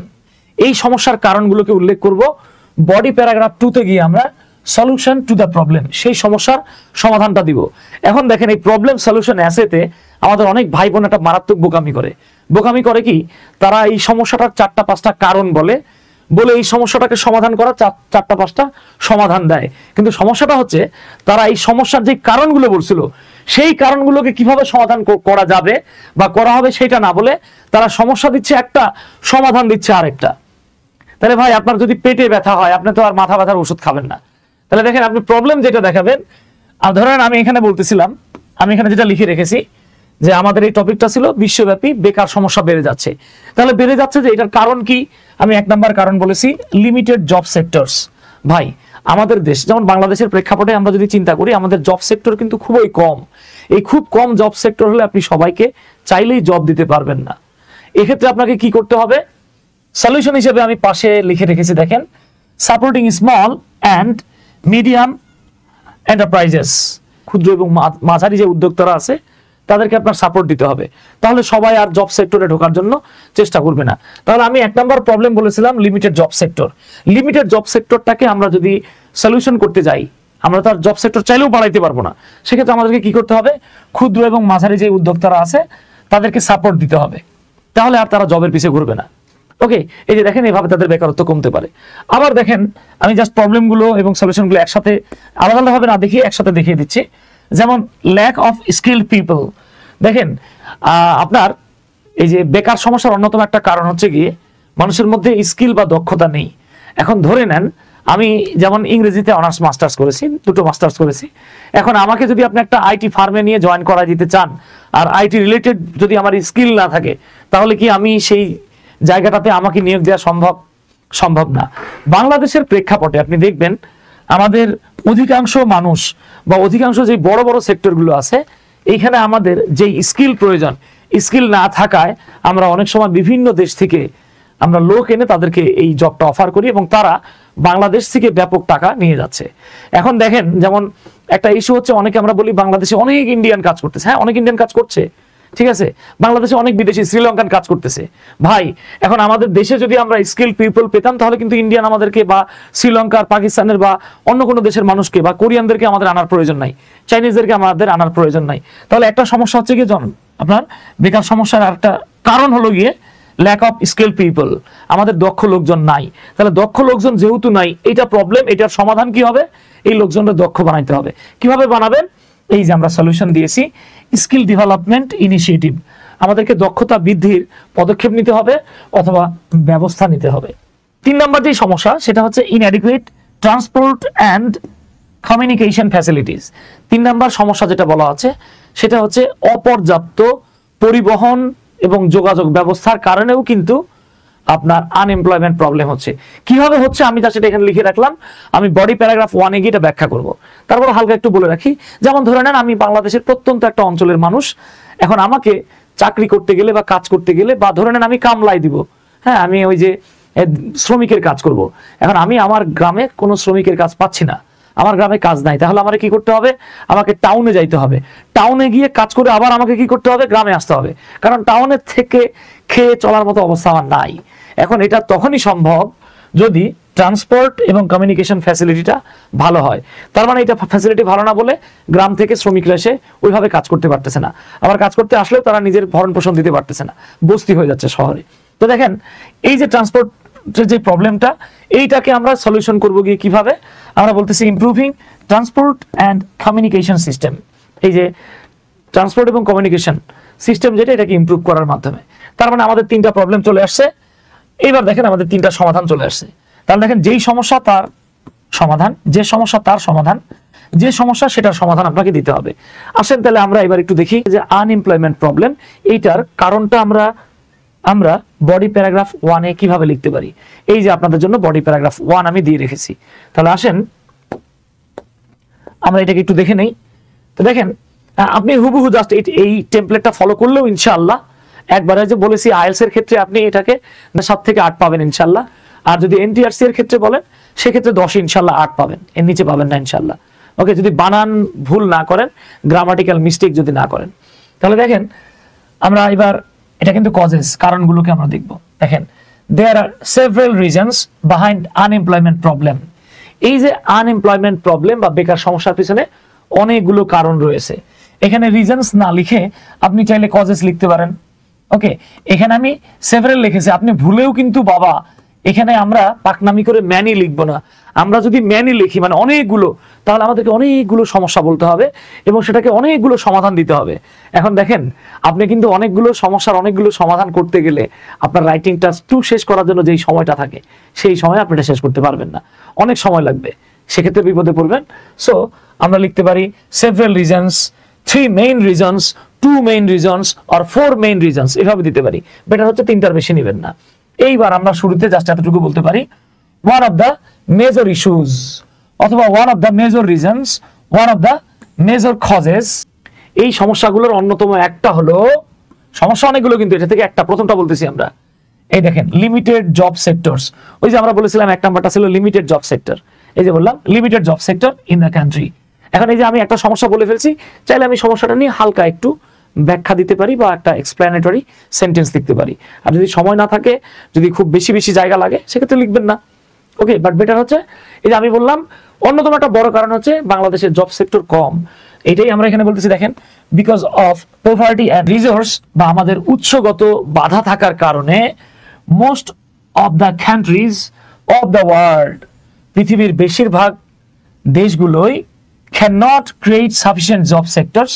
[SPEAKER 1] এই সমস্যার কারণগুলোকে উল্লেখ করব। বডি প্যারাগ্রাফ 2 তে গিয়ে আমরা সলিউশন টু দ্য প্রবলেম সেই সমস্যার সমাধানটা দিব। এখন দেখেন এই প্রবলেম সলিউশন অ্যাসেতে আমাদের অনেক ভাই বোন একটা মারাত্মক বোকামি করে কি, তারা এই সমস্যাটার 4টা-5টা কারণ বলে এই সমস্যাটাকে সমাধান করার 4টা-5টা সমাধান দেয়। কিন্তু সমস্যাটা হচ্ছে তারা এই সমস্যার যে কারণগুলো বলছিল সেই কারণগুলোকে কিভাবে সমাধান করা যাবে বা করা হবে সেটা না বলে তারা সমস্যা দিচ্ছে একটা, সমাধান দিচ্ছে আরেকটা। তাহলে ভাই আপনার যদি পেটে ব্যথা হয়, আপনি তো আর মাথা ব্যথার ওষুধ খাবেন না। তাহলে দেখেন আপনি প্রবলেম যেটা দেখাবেন, ধরেন আমি এখানে বলতেছিলাম, আমি এখানে যেটা লিখে রেখেছি যে আমাদের এই টপিকটা ছিল বিশ্বব্যাপী বেকার সমস্যা বেড়ে যাচ্ছে। তাহলে বেড়ে যাচ্ছে যে এটার কারণ কি, আমি 1 নাম্বার কারণ বলেছি লিমিটেড জব সেক্টরস। ভাই আমাদের দেশ যেমন বাংলাদেশের প্রেক্ষাপটে আমরা যদি চিন্তা করি, আমাদের জব সেক্টর কিন্তু খুবই কম। এই খুব কম জব সেক্টর হলে আপনি সবাইকে চাইলেই জব দিতে পারবেন না। এক্ষেত্রে আপনাকে কি করতে হবে, সলিউশন হিসেবে আমি পাশে লিখে রেখেছি দেখেন, supporting small and medium enterprises, ক্ষুদ্র এবং মাঝারি যে উদ্যোক্তারা আছে তাদেরকে আপনার সাপোর্ট দিতে হবে। তাহলে সবাই আর জব সেক্টরে ঢোকার জন্য চেষ্টা করবে না। তাহলে আমি 1 নাম্বার প্রবলেম বলেছিলাম limited job sector. Limited job সেক্টরটাকে আমরা যদি সলিউশন করতে যাই, আমরা তার জব সেক্টর চাইলেও বাড়াইতে পারবো না। সেক্ষেত্রে আমাদেরকে কি করতে হবে, ক্ষুদ্র এবং মাঝারি যে উদ্যোক্তারা আছে তাদেরকে সাপোর্ট দিতে হবে, তাহলে আর তারা জবের পিছিয়ে ঘুরবে না। ওকে, এই যে দেখেন এইভাবে তাদের বেকারত্ব কমতে পারে। আবার দেখেন আমি জাস্ট প্রবলেমগুলো এবং সলিউশনগুলো একসাথে আলাদা আলাদাভাবে না দেখিয়ে একসাথে দেখিয়ে দিচ্ছি। যেমন ল্যাক অফ স্কিলড পিপল, দেখেন আপনার এই যে বেকার সমস্যার অন্যতম একটা কারণ হচ্ছে গিয়ে মানুষের মধ্যে স্কিল বা দক্ষতা নেই। এখন ধরে নেন আমি যেমন ইংরেজিতে অনার্স মাস্টার্স করেছি, 2টো মাস্টার্স করেছি। এখন আমাকে যদি আপনি একটা আইটি ফার্মে নিয়ে জয়েন করা দিতে চান, আর আইটি রিলেটেড যদি আমার স্কিল না থাকে, তাহলে কি আমি সেই জায়গাটাতে আমাকে নিয়োগ দেওয়া সম্ভব না। বাংলাদেশের প্রেক্ষাপটে আপনি দেখবেন আমাদের অধিকাংশ মানুষ বা অধিকাংশ যে বড় বড় সেক্টরগুলো আছে, এইখানে আমাদের যে স্কিল প্রয়োজন, স্কিল না থাকায় আমরা অনেক সময় বিভিন্ন দেশ থেকে আমরা লোক এনে তাদেরকে এই জবটা অফার করি এবং তারা বাংলাদেশ থেকে ব্যাপক টাকা নিয়ে যাচ্ছে। এখন দেখেন যেমন একটা ইস্যু হচ্ছে, অনেকে আমরা বলি বাংলাদেশে অনেক ইন্ডিয়ান কাজ করতেছে। হ্যাঁ, অনেক ইন্ডিয়ান কাজ করছে, ঠিক আছে, বাংলাদেশে অনেক বিদেশি শ্রীলঙ্কান কাজ করতেছে। ভাই এখন আমাদের দেশে যদি আমরা স্কিল পিপল পেতাম, তাহলে কিন্তু ইন্ডিয়ান আমাদেরকে বা শ্রীলঙ্কার, পাকিস্তানের বা অন্য কোনো দেশের মানুষকে বা কোরিয়ানদেরকে আমাদের আনার প্রয়োজন নাই, চাইনিজদেরকে আমাদের আনার প্রয়োজন নাই। তাহলে একটা সমস্যা হচ্ছে গিয়ে আপনার বেকার সমস্যার একটা কারণ হলো গিয়ে ল্যাক অফ স্কিল পিপল, আমাদের দক্ষ লোকজন নাই। তাহলে দক্ষ লোকজন যেহেতু নাই, এটা প্রবলেম, এটার সমাধান কি হবে, এই লোকজনদের দক্ষ বানাইতে হবে। কিভাবে বানাবেন, এই যে আমরা সলিউশন দিয়েছি, স্কিল ডেভেলপমেন্ট ইনিশিয়েটিভ, আমাদেরকে দক্ষতা বৃদ্ধির পদক্ষেপ নিতে হবে অথবা ব্যবস্থা নিতে হবে। 3 নম্বর যে সমস্যা সেটা হচ্ছে inadequate transport and communication facilities. 3 নম্বর সমস্যা যেটা বলা আছে সেটা হচ্ছে অপর্যাপ্ত পরিবহন এবং যোগাযোগ ব্যবস্থার কারণেও কিন্তু আপনার আনএমপ্লয়মেন্ট প্রবলেম হচ্ছে। কিভাবে হচ্ছে আমি সেটা এখানে লিখে রাখলাম, আমি বডি প্যারাগ্রাফ 1 এ গিয়ে এটা ব্যাখ্যা করব। তারপর হালকা একটু বলে রাখি, যেমন ধরে নেন আমি বাংলাদেশের প্রত্যন্ত একটা অঞ্চলের মানুষ, এখন আমাকে চাকরি করতে গেলে বা কাজ করতে গেলে, বা ধরে নেন আমি কামলাই দিব, হ্যাঁ আমি ওই যে শ্রমিকের কাজ করব, এখন আমি আমার গ্রামে কোনো শ্রমিকের কাজ পাচ্ছি না, আমার গ্রামে কাজ নাই, তাহলে আমার কি করতে হবে, আমাকে টাউনে যাইতে হবে, টাউনে গিয়ে কাজ করে আবার আমাকে কি করতে হবে, গ্রামে আসতে হবে, কারণ টাউনের থেকে খেয়ে চলার মতো অবস্থা আমার নাই। এখন এটা তখনই সম্ভব যদি ট্রান্সপোর্ট এবং কমিউনিকেশন ফ্যাসিলিটিটা ভালো হয়। তার মানে এটা ফ্যাসিলিটি ভালো না বলে গ্রাম থেকে শ্রমিকরা এসে ওইভাবে কাজ করতে পারতেছে না, আবার কাজ করতে আসলেও তারা নিজের ভরণ পোষণ দিতে পারতেছে না, বস্তি হয়ে যাচ্ছে শহরে। তো দেখেন এই যে ট্রান্সপোর্টের যে প্রবলেমটা, এইটাকে আমরা সলিউশন করব গিয়ে কিভাবে, আমরা বলতেছি improving transport and communication system. এই যে ট্রান্সপোর্ট এবং কমিউনিকেশন সিস্টেম যেটা, এটাকে ইমপ্রুভ করার মাধ্যমে। তার মানে আমাদের 3টা প্রবলেম চলে আসছে। এইবার দেখেন আমাদের 3টা সমাধান চলে আসছে। তাহলে দেখেন যেই সমস্যা তার সমাধান, যে সমস্যা তার সমাধান, যে সমস্যা সেটার সমাধান আপনাকে দিতে হবে। আসেন তাহলে আমরা এবার একটু দেখি যে আনএমপ্লয়মেন্ট প্রবলেম, এইটার কারণটা আমরা বডি প্যারাগ্রাফ 1 এ কিভাবে লিখতে পারি। এই যে আপনাদের জন্য বডি প্যারাগ্রাফ 1 আমি দিয়ে রেখেছি। তাহলে আসেন আমরা এটাকে একটু দেখে নেই। তো দেখেন আপনি হুবহু জাস্ট এই টেমপ্লেটটা ফলো করলেও ইনশাআল্লাহ, একবারে যে বলেছি আইএলস এর ক্ষেত্রে আপনি এটাকে 7 থেকে 8 পাবেন ইনশাআল্লাহ, আর যদি এনটিআরসি এর ক্ষেত্রে বলেন সেক্ষেত্রে 10 ইনশাআল্লাহ 8 পাবেন, এর নিচে পাবেন না ইনশাআল্লাহ। ওকে, যদি বানান ভুল না করেন, গ্রামাটিক্যাল মিস্টেক যদি না করেন। তাহলে দেখেন আমরা এবার এটা কিন্তু কজেস, কারণগুলোকে আমরা দেখব। দেখেন there are several reasons behind unemployment problem. এই যে আনএমপ্লয়মেন্ট প্রবলেম বা বেকার সমস্যার পিছনে অনেকগুলো কারণ রয়েছে। এখানে রিজনস না লিখে আপনি চাইলে কজেস লিখতে পারেন। ওকে, এখানে আমি সেভারাল লিখেছি, আপনি ভুলেও কিন্তু বাবা এখানে আমরা পাকনামি করে ম্যানি লিখবো না। আমরা যদি ম্যানি লিখি মানে অনেকগুলো, তাহলে আমাদেরকে অনেকগুলো সমস্যা বলতে হবে এবং সেটাকে অনেকগুলো সমাধান দিতে হবে। এখন দেখেন আপনি কিন্তু অনেকগুলো সমস্যার অনেকগুলো সমাধান করতে গেলে আপনার রাইটিং টাস্ক 2 শেষ করার জন্য যেই সময়টা থাকে সেই সময় আপনি এটা শেষ করতে পারবেন না, অনেক সময় লাগবে, সেক্ষেত্রে বিপদে পড়বেন। সো আমরা লিখতে পারি several reasons, 3 main reasons, 2 main reasons আর 4 মেইন রিজনস, এভাবে দিতে পারি। বেটার হচ্ছে 3টার বেশি নেবেন না। এইবার আমরা শুরুতে জাস্ট এতটুকু বলতে পারি, one of the major issues অথবা one of the major reasons, one of the major causes. এই সমস্যাগুলোর অন্যতম একটা হলো, সমস্যা অনেকগুলো কিন্তু এটা থেকে একটা, প্রথমটা বলতেছি আমরা। এই দেখেন লিমিটেড জব সেক্টরস, ওই যে আমরা বলেছিলাম 1 নাম্বারটা ছিল লিমিটেড জব সেক্টর। এই যে বললাম limited job sector in the country. এখন এই যে আমি একটা সমস্যা বলে ফেলছি, চাইলে আমি সমস্যাটা নিয়ে হালকা একটু ব্যাখ্যা দিতে পারি বা একটা এক্সপ্লেনেটরি সেন্টেন্স লিখতে পারি। আর যদি সময় না থাকে, যদি খুব বেশি বেশি জায়গা লাগে, সেক্ষেত্রে লিখবেন না। ওকে, বাট বেটার হচ্ছে এই যে আমি বললাম অন্যতম একটা বড় কারণ হচ্ছে বাংলাদেশের জব সেক্টর কম। এটাই আমরা এখানে বলতেছি। দেখেন because of poverty and resource, বা আমাদের উৎসগত বাধা থাকার কারণে most of the countries of the world, পৃথিবীর বেশিরভাগ দেশগুলোই cannot create sufficient job sectors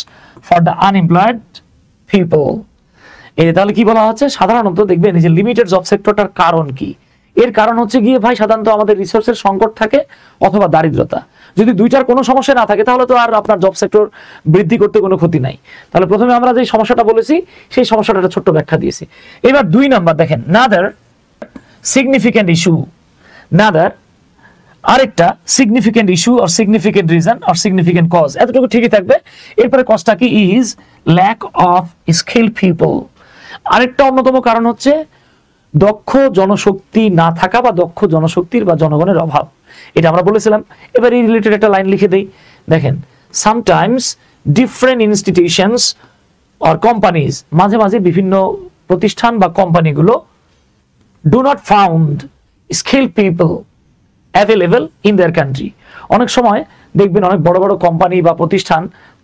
[SPEAKER 1] for the unemployed people. এই তাহলে কি বলা হচ্ছে, সাধারণত দেখবেন এই যে লিমিটেড জব সেক্টরটার কারণ কি, এর কারণ হচ্ছে গিয়ে ভাই সাধারণত আমাদের রিসোর্সের সংকট থাকে অথবা দারিদ্রতা। যদি দুইটার কোনো সমস্যা না থাকে তাহলে তো আর আপনার জব সেক্টর বৃদ্ধি করতে কোনো ক্ষতি নাই। তাহলে প্রথমে আমরা যে সমস্যাটা বলেছি সেই সমস্যাটা একটা ছোট্ট ব্যাখ্যা দিয়েছি। এবার 2 নাম্বার দেখেন, নাদার সিগনিফিক্যান্ট ইস্যু, নাদার আরেকটা সিগনিফিক্যান্ট ইস্যু আর সিগনিফিক্যান্ট রিজন আর সিগনিফিক্যান্ট কজ, এতটুকু ঠিকই থাকবে। এরপরে কজটা কি, is lack of skill people. আরেকটা অন্যতম কারণ হচ্ছে দক্ষ জনশক্তি না থাকা বা দক্ষ জনশক্তির বা জনগণের অভাব। এটা আমরা বলেছিলাম। এবার এই রিলেটেড একটা লাইন লিখে দেই। দেখেন sometimes different institutions or companies, মাঝে মাঝে বিভিন্ন প্রতিষ্ঠান বা কোম্পানিগুলো do not found skill people available in their country. অনেক সময় দেখবেন অনেক বড় বড় কোম্পানি বা প্রতিষ্ঠান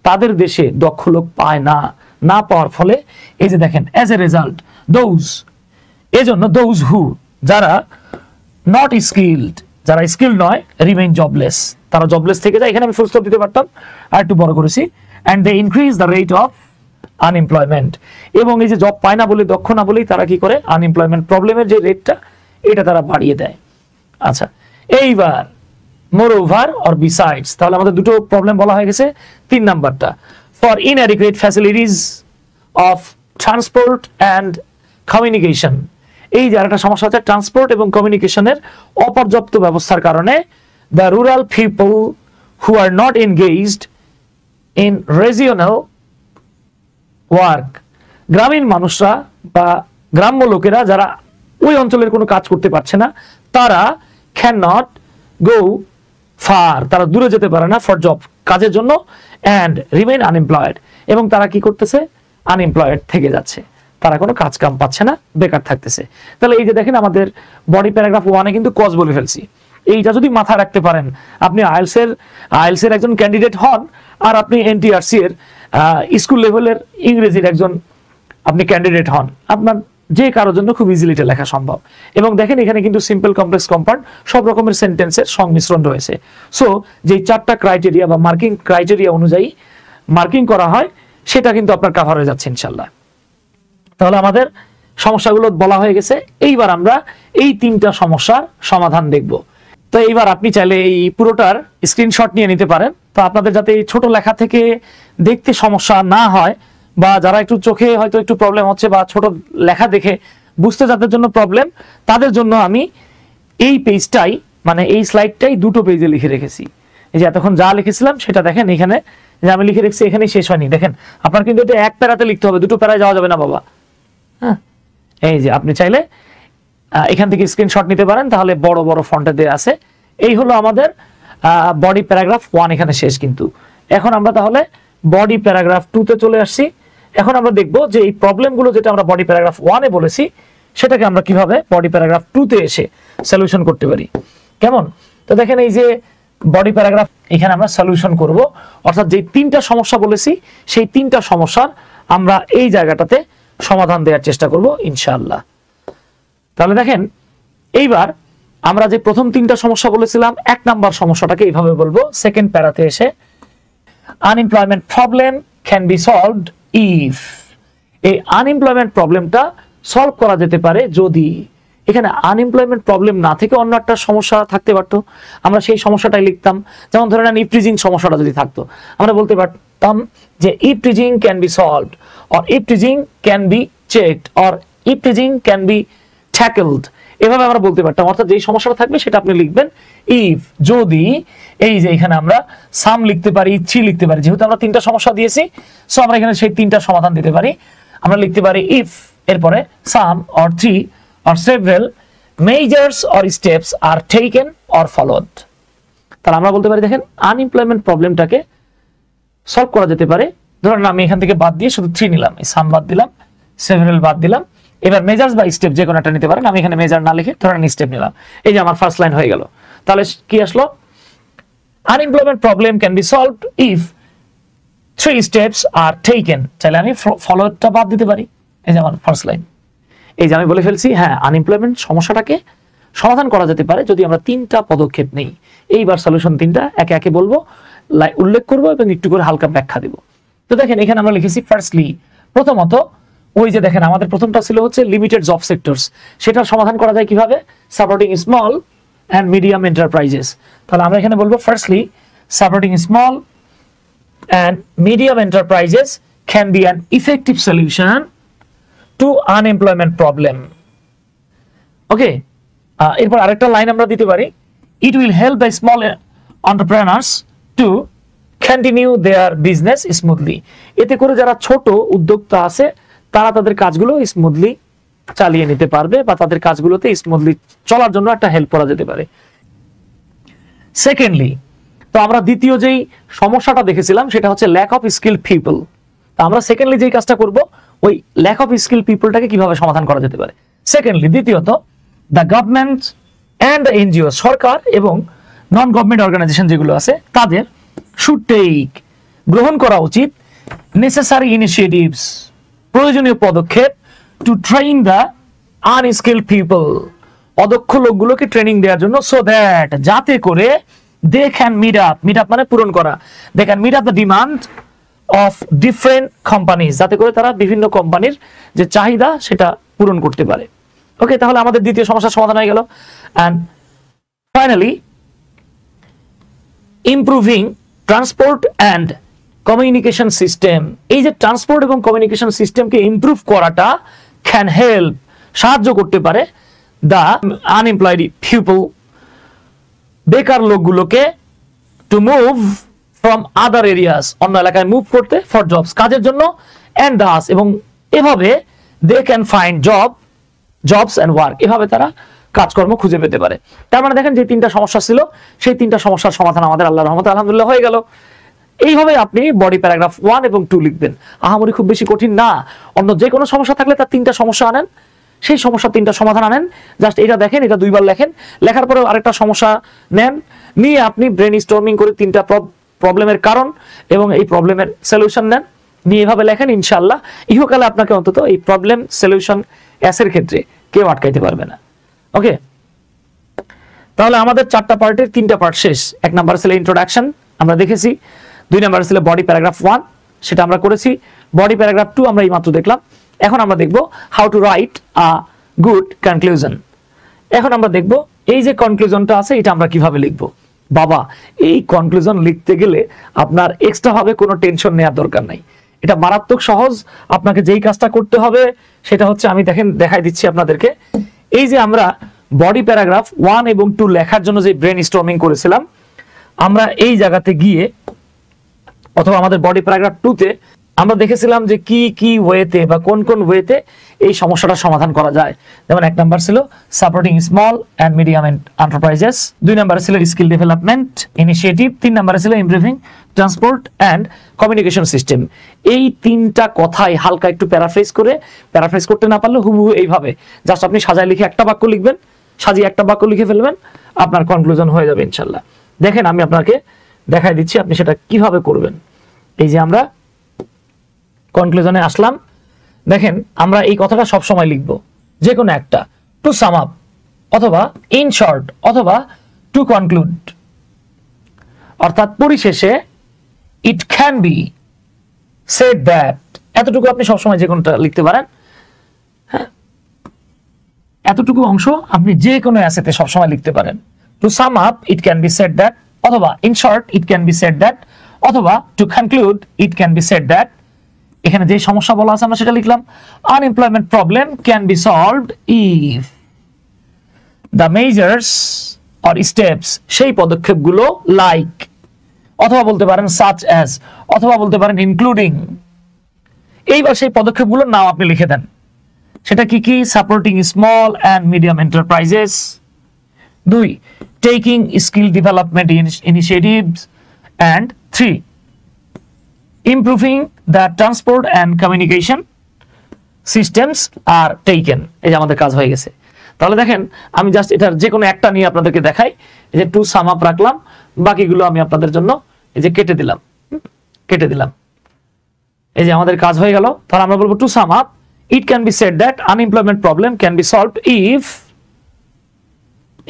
[SPEAKER 1] তাদের দেশে দক্ষ লোক পায় না, না পাওয়ার ফলে এই যে দেখেন অ্যাজ এ রেজাল্ট দোজ, এজন্য দোজ হু, যারা নট স্কিলড, যারা স্কিল নয়, রিমেইন জবলেস, তারা জবলেস থেকে যায়। এখানে আমি ফুল স্টপ দিতে পারতাম, আর একটু বড় করেছি। and they increase the rate of unemployment. এবং এই যে জব পায় না বলে, দক্ষ না বলেই তারা কি করে, আনএমপ্লয়মেন্ট প্রবলেমের যে রেটটা এটা তারা বাড়িয়ে দেয়। আচ্ছা, এইবার moreover or besides, তাহলে আমাদের দুটো প্রবলেম বলা হয়ে গেছে। 3 নাম্বারটা, for inadequate facilities of transport and communication, এই যে আরেকটা সমস্যা হচ্ছে ট্রান্সপোর্ট এবং কমিউনিকেশনের অপর্যাপ্ত ব্যবস্থার কারণে the rural people who are not engaged in regional work, গ্রামীণ মানুষরা বা গ্রাম্য লোকেরা যারা ওই অঞ্চলের কোনো কাজ করতে পারছে না, তারা cannot go far, তারা দূরে যেতে পারে না ফর জব, কাজের জন্য, and remain unemployed, এবং তারা কি করতেছে, আনএমপ্লয়েড থেকে যাচ্ছে, তারা কোনো কাজ কাম পাচ্ছে না, বেকার থাকতেছে। তাহলে এই যে দেখেন আমাদের বডি প্যারাগ্রাফ 1-এ কিন্তু কজ বলে ফেলছি। এইটা যদি মাথায় রাখতে পারেন, আপনি আইএলস এর একজন ক্যান্ডিডেট হন, আর আপনি এনটিআরসি এর স্কুল লেভেলের ইংরেজির একজন আপনি ক্যান্ডিডেট হন, আপনার যে কারোর জন্য খুব ইজিলি এটা লেখা সম্ভব। এবং দেখেন এখানে কিন্তু সিম্পল, কমপ্লেক্স, কম্পাউন্ড সব রকমের সেন্টেন্সের সংমিশ্রণ রয়েছে। সো যে 4টা ক্রাইটেরিয়া বা মার্কিং ক্রাইটেরিয়া অনুযায়ী মার্কিং করা হয়, সেটা কিন্তু আপনার কভার হয়ে যাচ্ছে ইনশাল্লাহ। তাহলে আমাদের সমস্যাগুলো বলা হয়ে গেছে। এইবার আমরা এই 3টা সমস্যার সমাধান দেখব। তো এইবার আপনি চাইলে এই পুরোটার স্ক্রিনশট নিয়ে নিতে পারেন। তো আপনাদের যাতে এই ছোট লেখা থেকে দেখতে সমস্যা না হয়, বা যারা একটু চোখে হয়তো একটু প্রবলেম হচ্ছে, বা ছোট লেখা দেখে বুঝতে যাদের জন্য প্রবলেম, তাদের জন্য আমি এই পেজটাই, মানে এই স্লাইডটাই 2টো পেজে লিখে রেখেছি। এই যে এতক্ষণ যা লিখেছিলাম সেটা দেখেন এখানে যে আমি লিখে রেখেছি, এখানেই শেষ হয়নি। দেখেন আপনার কিন্তু এটা 1 প্যারাতে লিখতে হবে, 2টো প্যারায় যাওয়া যাবে না বাবা। হ্যাঁ, এই যে আপনি চাইলে এখান থেকে স্ক্রিনশট নিতে পারেন, তাহলে বড় বড় ফন্টে দেওয়া আছে। এই হলো আমাদের বডি প্যারাগ্রাফ 1 এখানে শেষ। কিন্তু এখন আমরা তাহলে বডি প্যারাগ্রাফ 2-তে চলে আসছি। এখন আমরা দেখব যে এই প্রবলেমগুলো যেটা আমরা বডি প্যারাগ্রাফ 1-এ বলেছি, সেটাকে আমরা কিভাবে বডি প্যারাগ্রাফ 2-তে এসে সলিউশন করতে পারি। কেমন? তো দেখেন এই যে বডি প্যারাগ্রাফ, এখানে আমরা সলিউশন করব, অর্থাৎ যে 3টা সমস্যা বলেছি সেই 3টা সমস্যার আমরা এই জায়গাটাতে সমাধান দেওয়ার চেষ্টা করব ইনশাআল্লাহ। তাহলে দেখেন এইবার আমরা যে প্রথম 3টা সমস্যা বলেছিলাম, 1 নাম্বার সমস্যাটাকে এইভাবে বলবো, সেকেন্ড প্যারাতে এসে, unemployment problem can be solved if, এই আনএমপ্লয়মেন্ট প্রবলেমটা সলভ করা যেতে পারে যদি, এখানে আনএমপ্লয়মেন্ট প্রবলেম না থেকে অন্য একটা সমস্যা থাকতে পারতো, আমরা সেই সমস্যাটাই লিখতাম। যেমন ধরে নেন ইফটিজিং সমস্যাটা যদি থাকতো, আমরা বলতে পারতাম যে eve teasing can be solved, or eve teasing can be checked, or eve teasing can be tackled, এভাবে আমরা বলতে পারতাম। অর্থাৎ যেই সমস্যাটা থাকবে সেটা আপনি লিখবেন ইফ, যদি, এই যে এখানে আমরা সাম লিখতে পারি, 3 লিখতে পারি, যেহেতু আমরা 3টা সমস্যা দিয়েছি, সো আমরা এখানে সেই 3টা সমাধান দিতে পারি। আমরা লিখতে পারি ইফ, এরপরে সাম or 3 or several measures or steps are taken or followed, তাহলে আমরা বলতে পারি দেখেন আনএমপ্লয়মেন্ট প্রবলেমটাকে সলভ করা যেতে পারে। ধরেন আমি এখান থেকে বাদ দিয়ে শুধু 3 নিলাম, এই সাম বাদ দিলাম, সেভারাল বাদ দিলাম, এবার মেজার্স বা স্টেপ যে কোনো একটা নিতে পারেন। আমি এখানে মেজার না লিখে ধরেন স্টেপ নিলাম, এই যে আমার ফার্স্ট লাইন হয়ে গেল। তাহলে কি আসলো, unemployment problem can be solved if 3 steps are taken, চাইলে আমি ফলোটা বাদ দিতে পারি। এই যে আমার ফার্স্ট লাইন, এই যে আমি বলে ফেলছি হ্যাঁ আনএমপ্লয়মেন্ট সমস্যাটাকে সমাধান করা যেতে পারে যদি আমরা 3টা পদক্ষেপ নেই। এইবার সলিউশন 3টা একে একে বলবো, উল্লেখ করবো এবং একটু করে হালকা ব্যাখ্যা দিব। তো দেখেন এখানে আমরা লিখেছি ফার্স্টলি, প্রথমত ওই যে দেখেন আমাদের প্রথমটা ছিল হচ্ছে লিমিটেড জব সেক্টরস, সেটার সমাধান করা যায় কিভাবে, supporting small and medium enterprises. তাহলে আমরা এখানে বলবো firstly supporting small and medium enterprises can be an effective solution to unemployment problem. Okay, এরপর আরেকটা লাইন আমরা দিতে পারি, it will help the small entrepreneurs to continue their business smoothly, এতে করে যারা ছোট উদ্যোক্তা আছে তারা তাদের কাজগুলো স্মুথলি চালিয়ে নিতে পারবে, বা তাদের কাজগুলোতে স্মুথলি চলার জন্য একটা হেল্প করা যেতে পারে। সেকেন্ডলি, তো আমরা দ্বিতীয় যেই সমস্যাটা দেখেছিলাম সেটা হচ্ছে ল্যাক অফ স্কিলড পিপল। তো আমরা সেকেন্ডলি যেই কাজটা করব, ওই ল্যাক অফ স্কিল পিপলটাকে কিভাবে সমাধান করা যেতে পারে। সেকেন্ডলি, দ্বিতীয়ত, the government and the NGO, সরকার এবং নন গভর্নমেন্ট অর্গানাইজেশন যেগুলো আছে তাদের শুড টেক, গ্রহণ করা উচিত, নেসেসারি ইনিশিয়েটিভস, প্রয়োজনীয় পদক্ষেপ, to train the unskilled people, অদক্ষ লোকগুলোকে ট্রেনিং দেওয়ার জন্য, সো দ্যাট, যাতে করে they can meet up, meet up মানে পূরণ করা, they can meet up the demand of different companies, যাতে করে তারা বিভিন্ন কোম্পানির যে চাহিদা সেটা পূরণ করতে পারে। ওকে, তাহলে আমাদের দ্বিতীয় সমস্যার সমাধান হয়ে গেল। And finally improving transport and communication system. এই যে ট্রান্সপোর্ট এবং কমিউনিকেশন সিস্টেমকে ইমপ্রুভ করাটা ক্যান হেল্প, সাহায্য করতে পারে দ্য আনএমপ্লয়েড পিপল, বেকার লোকগুলোকে, to move from other areas, অন্য এলাকায় মুভ করতে, ফর জবস, কাজের জন্য, অ্যান্ড দাস, এবং এভাবে they can find jobs and work, এভাবে তারা কাজকর্ম খুঁজে পেতে পারে। তার মানে দেখেন যে তিনটা সমস্যা ছিল, সেই তিনটা সমস্যার সমাধান আমাদের আল্লাহর রহমতে আলহামদুলিল্লাহ হয়ে গেল। এইভাবে আপনি বডি প্যারাগ্রাফ 1 এবং 2 লিখবেন। আহামরি খুব বেশি কঠিন না। অন্য যে কোনো সমস্যা থাকলে তার তিনটা সমস্যা আনেন, সেই সমস্যার তিনটা সমাধান আনেন, জাস্ট এটা দেখেন, এটা 2 বার লেখেন, লেখার পরে আরেকটা সমস্যা নেন, নিয়ে আপনি ব্রেন স্টর্মিং করে তিনটা প্রবলেমের কারণ এবং এই প্রবলেমের সলিউশন নেন, নিয়ে এভাবে লেখেন। ইনশাআল্লাহ ইহকালে আপনাকে অন্তত এই প্রবলেম সলিউশন এর ক্ষেত্রে কেউ আটকাইতে পারবে না। ওকে, তাহলে আমাদের 4টা পার্টের 3টা পার্ট শেষ। 1 নাম্বার ছিল ইন্ট্রোডাকশন, আমরা দেখেছি। 2 নাম্বার ছিল বডি প্যারাগ্রাফ 1, সেটা আমরা করেছি। বডি প্যারাগ্রাফ 2 আমরা এইমাত্র দেখলাম। এখন আমরা দেখব how to write a good conclusion. এখন আমরা দেখব এই যে কনক্লুশনটা আছে এটা আমরা কিভাবে লিখব। বাবা, এই কনক্লুশন লিখতে গেলে আপনার এক্সট্রা ভাবে কোনো টেনশন নেওয়ার দরকার নাই। এটা মারাত্মক সহজ। আপনাকে যেই কাজটা করতে হবে সেটা হচ্ছে, আমি দেখাই দিচ্ছি আপনাদেরকে। এই যে আমরা বডি প্যারাগ্রাফ 1 এবং 2 লেখার জন্য যে ব্রেন স্টর্মিং করেছিলাম, আমরা এই জায়গাতে গিয়ে অথবা আমাদের বডি প্যারাগ্রাফ 2 তে আমরা দেখেছিলাম যে কি কি ওয়েতে বা কোন কোন ওয়েতে এই সমস্যাটা সমাধান করা যায়। যেমন 1 নাম্বার ছিল supporting small and medium enterprises, 2 নাম্বারে ছিল স্কিল ডেভেলপমেন্ট ইনিশিয়েটিভ, 3 নাম্বারে ছিল improving transport and communication system. এই 3টা কথাই হালকা একটু প্যারাফ্রেজ করতে না পারলে হুবহু এইভাবে জাস্ট আপনি সাজায় লিখে একটা বাক্য লিখবেন, সাজিয়ে একটা বাক্য লিখে ফেলবেন, আপনার কনক্লুশন হয়ে যাবে ইনশাআল্লাহ। দেখেন আমি আপনাকে দেখাই দিচ্ছি আপনি সেটা কিভাবে করবেন। এই যে আমরা কনক্লুশনে আসলাম, দেখেন আমরা এই কথাটা সব সময় লিখব, যে কোনো একটা, টু সাম আপ অথবা ইন শর্ট অথবা টু কনক্লুড, অর্থাৎ পরিশেষে ইট ক্যান বি সেড দ্যাট, এতটুকু আপনি সবসময় যে কোনোটা লিখতে পারেন। হ্যাঁ, এতটুকু অংশ আপনি যে কোনো অ্যাসেতে সবসময় লিখতে পারেন। To sum up it can be said that, অথবা in short it can be said that, অথবা to conclude it can be said that. এখানে যে সমস্যা বলা আছে আমরা সেটা লিখলাম। Unemployment problem can be solved if the measures or steps, সেই পদক্ষেপগুলো লাইক, অথবা বলতে পারেন সাচ অ্যাজ, অথবা বলতে পারেন ইনক্লুডিং। এইবার সেই পদক্ষেপগুলোর নাম আপনি লিখে দেন। সেটা কি কি? Supporting small and medium enterprises, 2 taking skill development initiatives, and 3 improving the transport and communication systems are taken। এই যে আমাদের কাজ হয়ে গেছে। তাহলে দেখেন আমি জাস্ট এটার যে কোনো একটা নিয়ে আপনাদেরকে দেখাই। এই যে টু সাম আপ রাখলাম, বাকিগুলো আমি আপনাদের জন্য এই যে কেটে দিলাম। এই যে আমাদের কাজ হয়ে গেল। তাহলে আমরা বলবো to sum up it can be said that unemployment problem can be solved if,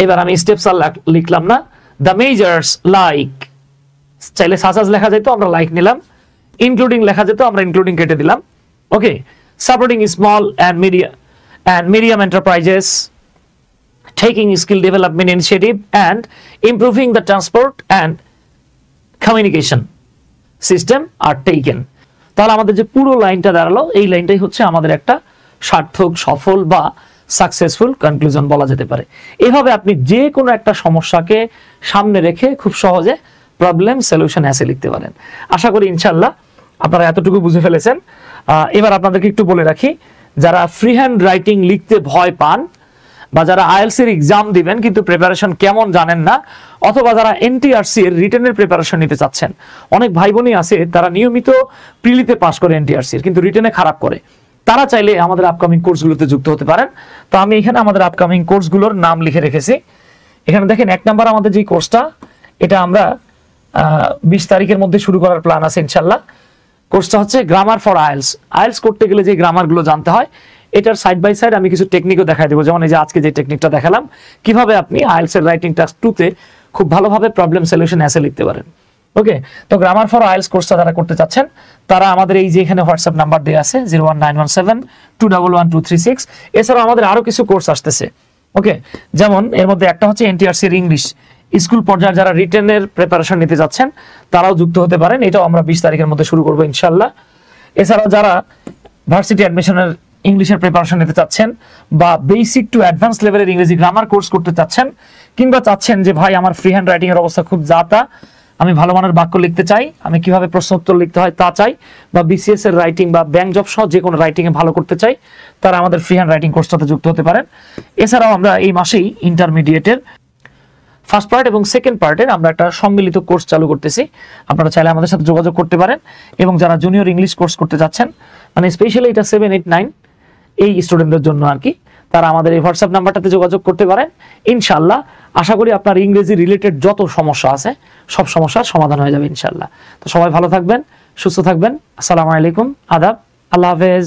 [SPEAKER 1] এবার আমি স্টেপস আর লিখলাম না, দ্য মেজার্স লাইক, চাইলে সাসাজ লেখা যেত, আমরা লাইক নিলাম। ইনক্লুডিং লেখা যেত, আমরা ইনক্লুডিং কেটে দিলাম। Okay, supporting small and medium enterprises, taking skill development initiative, and improving the transport and communication system are taken. তাহলে আমাদের যে পুরো লাইনটা দাঁড়ালো, এই লাইনটাই হচ্ছে আমাদের একটা সার্থক, সফল বা সাকসেসফুল কনক্লুশন বলা যেতে পারে। এভাবে আপনি যে কোনো একটা সমস্যাকে সামনে রেখে খুব সহজে প্রবলেম সলিউশন এসে লিখতে পারেন। আশা করি ইনশাআল্লাহ আপনারা এতটুকু বুঝে ফেলেছেন। এবার আপনাদেরকে একটু বলে রাখি, যারা ফ্রি হ্যান্ড রাইটিং লিখতে ভয় পান, বা যারা আইএলটিএস এর এক্সাম দিবেন কিন্তু প্রিপারেশন কেমন জানেন না, অথবা যারা এনটিআরসি এর রিটেনের প্রিপারেশন নিতে চাচ্ছেন, অনেক ভাই বোনই আছে তারা নিয়মিত প্রিলিতে পাস করে এনটিআরসি এর, কিন্তু রিটেনে খারাপ করে, তারা চাইলে আমাদের আপকামিং কোর্সগুলোতে যুক্ত হতে পারেন। তো আমি এখানে আমাদের আপকামিং কোর্সগুলোর নাম লিখে রেখেছি। এখানে দেখেন 1 নাম্বার আমাদের যে কোর্সটা, এটা আমরা 20 তারিখের মধ্যে শুরু করার প্ল্যান আছে ইনশাআল্লাহ। কোর্সটা হচ্ছে গ্রামার ফর আইএলটিএস করতে গেলে যে গ্রামারগুলো জানতে হয়, এটার সাইড বাই সাইড আমি কিছু টেকনিকও দেখাই দেবো। যেমন এই যে আজকে যে টেকনিকটা দেখালাম, কিভাবে আপনি আইএলটিএস এর রাইটিং টাস্ক 2 তে খুব ভালোভাবে প্রবলেম সলিউশন এসে লিখতে পারেন। ওকে, তো গ্রামার ফর আইএলটিএস কোর্সটা যারা করতে চাচ্ছেন তারা আমাদের এই যে এখানে হোয়াটসঅ্যাপ নাম্বার দেওয়া আছে 01917211236। এছাড়াও আমাদের আরো কিছু কোর্স আসতেছে। ওকে, যেমন এর মধ্যে একটা হচ্ছে এনটিআরসি এর ইংলিশ স্কুল পর্যায়ে যারা রিটেনের প্রিপারেশন নিতে যাচ্ছেন তারাও যুক্ত হতে পারেন, এটাও আমরা 20 তারিখের মধ্যে শুরু করবো ইনশাআল্লাহ। এছাড়াও যারা ভার্সিটি অ্যাডমিশনের ইংলিশের প্রিপারেশন নিতে চাচ্ছেন বা বেসিক টু অ্যাডভান্স লেভেলের ইংরেজি গ্রামার কোর্স করতে চাচ্ছেন, কিংবা চাচ্ছেন যে ভাই আমার ফ্রি হ্যান্ড রাইটিং এর অবস্থা খুব যাতা, আমি ভালো মানের বাক্য লিখতে চাই, আমি কিভাবে প্রশ্ন উত্তর লিখতে হয় তা চাই, বা বিসিএস এর রাইটিং বা ব্যাংক জব সহ যে কোনো রাইটিং এ ভালো করতে চাই, তারা আমাদের ফ্রি হ্যান্ড রাইটিং কোর্সটাতে যুক্ত হতে পারেন। এছাড়াও আমরা এই মাসেই ইন্টারমিডিয়েটের ফার্স্ট পার্ট এবং সেকেন্ড পার্টের আমরা একটা সম্মিলিত কোর্স চালু করতেছি, আপনারা চাইলে আমাদের সাথে যোগাযোগ করতে পারেন। এবং যারা জুনিয়র ইংলিশ কোর্স করতে যাচ্ছেন, মানে স্পেশালি এটা 7, 8, 9 এই স্টুডেন্টদের জন্য আর কি, তারা আমাদের এই হোয়াটসঅ্যাপ নাম্বারটাতে যোগাযোগ করতে পারেন। ইনশাআল্লাহ আশা করি আপনার ইংরেজি রিলেটেড যত সমস্যা আছে সব সমস্যার সমাধান হয়ে যাবে ইনশাআল্লাহ। তো সবাই ভালো থাকবেন, সুস্থ থাকবেন। আসসালামু আলাইকুম, আদাব, আল্লাহ হাফেজ।